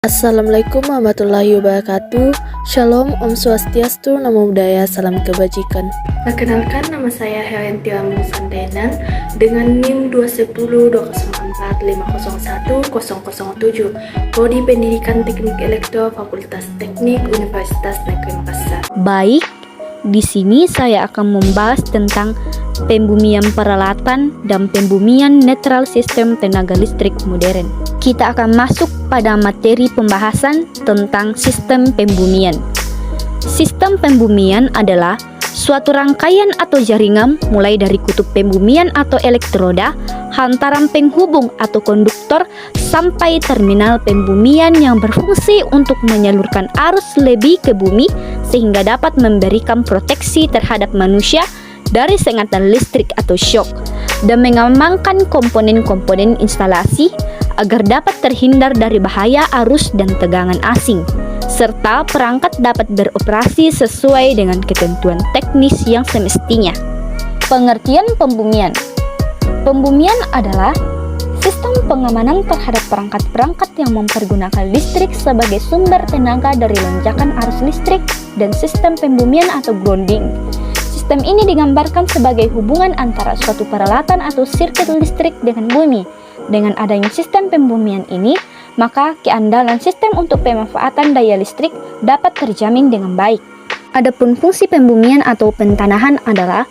Assalamualaikum warahmatullahi wabarakatuh. Shalom, Om Swastiastu, Namo Buddhaya, Salam Kebajikan. Perkenalkan, nama saya Herentia Musandenan dengan NIM 210-204-501-007, Prodi Pendidikan Teknik Elektro, Fakultas Teknik, Universitas Negeri Makassar. Baik, di sini saya akan membahas tentang pembumian peralatan dan pembumian netral sistem tenaga listrik modern. Kita akan masuk pada materi pembahasan tentang sistem pembumian. Sistem pembumian adalah suatu rangkaian atau jaringan mulai dari kutub pembumian atau elektroda, hantaran penghubung atau konduktor, sampai terminal pembumian yang berfungsi untuk menyalurkan arus lebih ke bumi sehingga dapat memberikan proteksi terhadap manusia dari sengatan listrik atau shock dan mengamankan komponen-komponen instalasi agar dapat terhindar dari bahaya arus dan tegangan asing, serta perangkat dapat beroperasi sesuai dengan ketentuan teknis yang semestinya. Pengertian pembumian. Pembumian adalah sistem pengamanan terhadap perangkat-perangkat yang mempergunakan listrik sebagai sumber tenaga dari lonjakan arus listrik dan sistem pembumian atau grounding. Sistem ini digambarkan sebagai hubungan antara suatu peralatan atau sirkuit listrik dengan bumi. Dengan adanya sistem pembumian ini, maka keandalan sistem untuk pemanfaatan daya listrik dapat terjamin dengan baik. Adapun fungsi pembumian atau pentanahan adalah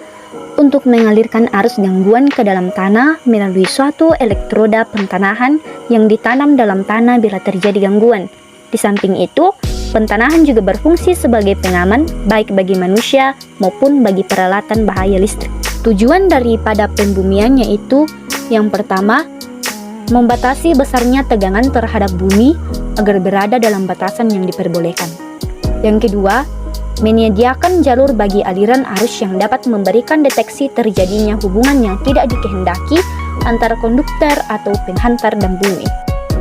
untuk mengalirkan arus gangguan ke dalam tanah melalui suatu elektroda pentanahan yang ditanam dalam tanah bila terjadi gangguan. Di samping itu, pentanahan juga berfungsi sebagai pengaman baik bagi manusia maupun bagi peralatan bahaya listrik. Tujuan daripada pembumian yaitu yang pertama, membatasi besarnya tegangan terhadap bumi agar berada dalam batasan yang diperbolehkan. Yang kedua, menyediakan jalur bagi aliran arus yang dapat memberikan deteksi terjadinya hubungan yang tidak dikehendaki antara konduktor atau penghantar dan bumi.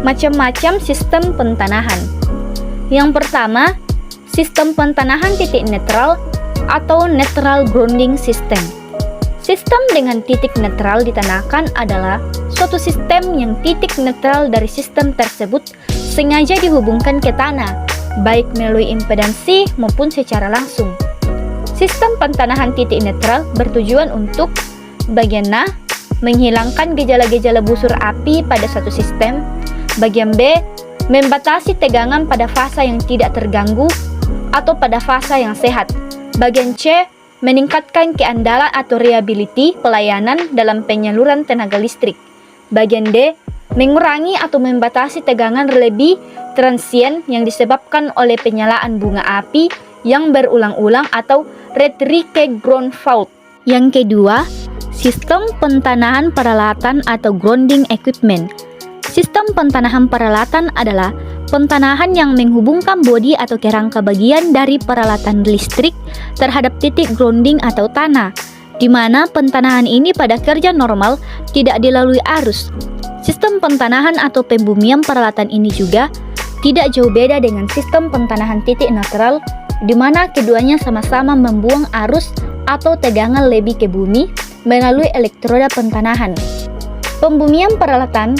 Macam-macam sistem pentanahan. Yang pertama, sistem pentanahan titik netral atau netral grounding system. Sistem dengan titik netral ditanahkan adalah suatu sistem yang titik netral dari sistem tersebut sengaja dihubungkan ke tanah, baik melalui impedansi maupun secara langsung. Sistem pentanahan titik netral bertujuan untuk bagian A, menghilangkan gejala-gejala busur api pada satu sistem. Bagian B, membatasi tegangan pada fasa yang tidak terganggu atau pada fasa yang sehat. Bagian C, meningkatkan keandalan atau reliability pelayanan dalam penyaluran tenaga listrik. Bagian D, mengurangi atau membatasi tegangan lebih transien yang disebabkan oleh penyalaan bunga api yang berulang-ulang atau red recurrent ground fault. Yang kedua, sistem pentanahan peralatan atau grounding equipment. Sistem pentanahan peralatan adalah pentanahan yang menghubungkan bodi atau kerangka bagian dari peralatan listrik terhadap titik grounding atau tanah, di mana pentanahan ini pada kerja normal tidak dilalui arus. Sistem pentanahan atau pembumian peralatan ini juga tidak jauh beda dengan sistem pentanahan titik netral, di mana keduanya sama-sama membuang arus atau tegangan lebih ke bumi melalui elektroda pentanahan. Pembumian peralatan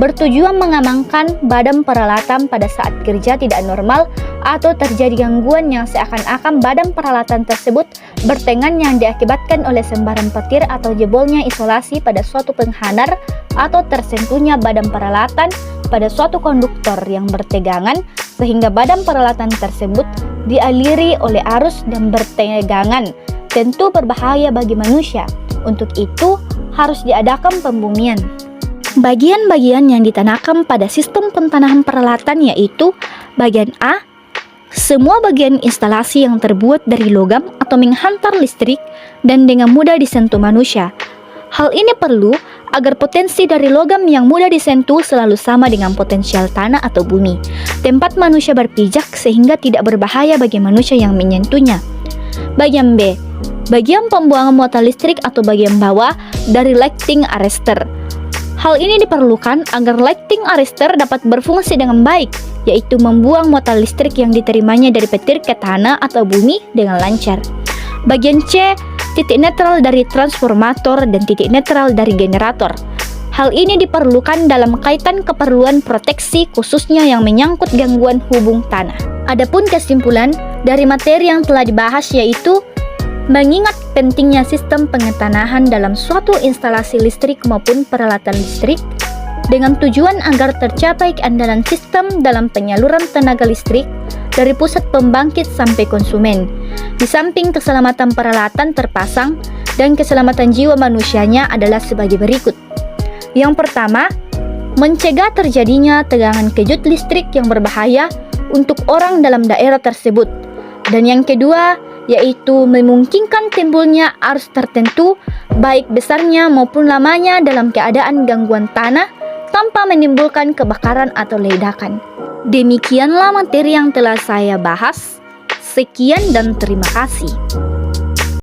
bertujuan mengamankan badan peralatan pada saat kerja tidak normal atau terjadi gangguan yang seakan-akan badan peralatan tersebut bertengan yang diakibatkan oleh sembaran petir atau jebolnya isolasi pada suatu penghanar atau tersentuhnya badan peralatan pada suatu konduktor yang bertegangan sehingga badan peralatan tersebut dialiri oleh arus dan bertegangan, tentu berbahaya bagi manusia. Untuk itu harus diadakan pembumian. Bagian-bagian yang ditanahkan pada sistem pentanahan peralatan yaitu bagian A, semua bagian instalasi yang terbuat dari logam atau menghantar listrik dan dengan mudah disentuh manusia. Hal ini perlu agar potensi dari logam yang mudah disentuh selalu sama dengan potensial tanah atau bumi, tempat manusia berpijak sehingga tidak berbahaya bagi manusia yang menyentuhnya. Bagian B, bagian pembuangan muatan listrik atau bagian bawah dari lighting arrestor. Hal ini diperlukan agar lighting arrestor dapat berfungsi dengan baik, yaitu membuang muatan listrik yang diterimanya dari petir ke tanah atau bumi dengan lancar. Bagian C, titik netral dari transformator dan titik netral dari generator. Hal ini diperlukan dalam kaitan keperluan proteksi khususnya yang menyangkut gangguan hubung tanah. Adapun kesimpulan dari materi yang telah dibahas yaitu mengingat pentingnya sistem pengetanahan dalam suatu instalasi listrik maupun peralatan listrik dengan tujuan agar tercapai keandalan sistem dalam penyaluran tenaga listrik dari pusat pembangkit sampai konsumen. Di samping keselamatan peralatan terpasang dan keselamatan jiwa manusianya adalah sebagai berikut. Yang pertama, mencegah terjadinya tegangan kejut listrik yang berbahaya untuk orang dalam daerah tersebut. Dan yang kedua, yaitu memungkinkan timbulnya arus tertentu, baik besarnya maupun lamanya dalam keadaan gangguan tanah, tanpa menimbulkan kebakaran atau ledakan. Demikianlah materi yang telah saya bahas. Sekian dan terima kasih.